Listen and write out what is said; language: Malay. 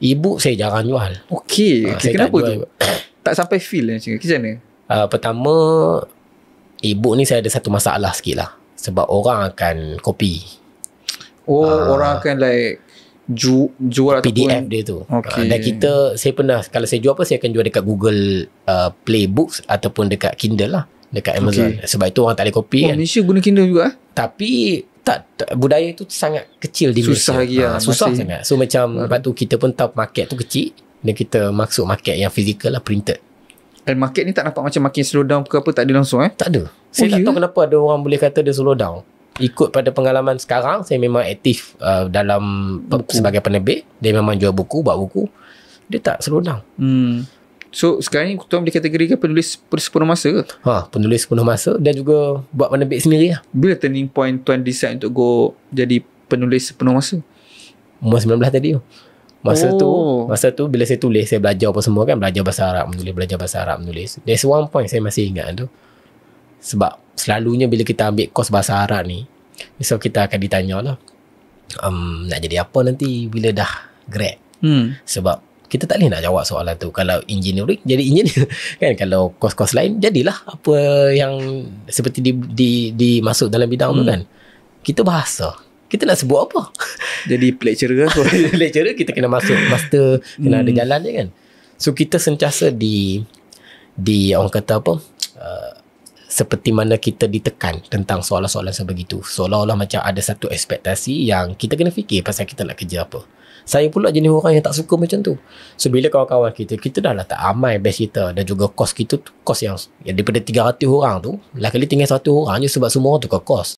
E-book saya jarang jual. Okey, Saya kenapa tak jual. tu? Tak sampai feel macam mana? Pertama, e-book ni saya ada satu masalah sikit lah. Sebab orang akan copy Orang akan like jual PDF ataupun dia tu. Okay. Dan saya pernah, kalau saya jual apa, saya akan jual dekat Google Play Books ataupun dekat Kindle lah, dekat Amazon. Sebab itu orang tak boleh copy kan. Malaysia guna Kindle juga Tapi tak, budaya tu sangat kecil di Malaysia. Susah lagi lah, susah masih sangat. So macam lepas tu kita pun tahu market tu kecil, dan kita masuk market yang physical lah, printed. Dan market ni tak nampak macam makin slow down ke apa, tak ada langsung Tak ada. Saya tak tahu kenapa ada orang boleh kata dia slow down. Ikut pada pengalaman sekarang, saya memang aktif dalam sebagai penerbit. Dia memang jual buku, buat buku. Dia tak slow down. So sekarang ni tuan boleh kategorikan penulis sepenuh masa ke? Penulis sepenuh masa dan juga buat penerbit sendiri lah. Bila turning point tuan decide untuk go jadi penulis sepenuh masa? Umur 19 tadi tu. Masa tu bila saya tulis, saya belajar apa semua kan, belajar bahasa Arab menulis. There's one point saya masih ingat tu. Sebab selalunya bila kita ambil kos bahasa Arab ni, so kita akan ditanya lah, nak jadi apa nanti bila dah grad? Sebab kita tak boleh nak jawab soalan tu. Kalau engineering, jadi engineer kan. Kalau kos-kos lain, jadilah apa yang seperti dimasuk dalam bidang tu kan. Kita bahasa, kita nak sebut apa? Jadi lecturer ke? Lecturer, kita kena masuk master, kena ada jalan je kan. So kita sentiasa di orang kata apa, seperti mana kita ditekan tentang soalan-soalan sebegitu. Seolah-olah macam ada satu ekspektasi yang kita kena fikir pasal kita nak kerja apa. Saya pula jenis orang yang tak suka macam tu. So bila kawan-kawan kita dah lah tak amai batch kita, dan juga kos kita tu, kos yang daripada 300 orang tu, lah kali tinggal 1 orang je, sebab semua orang tukar kos.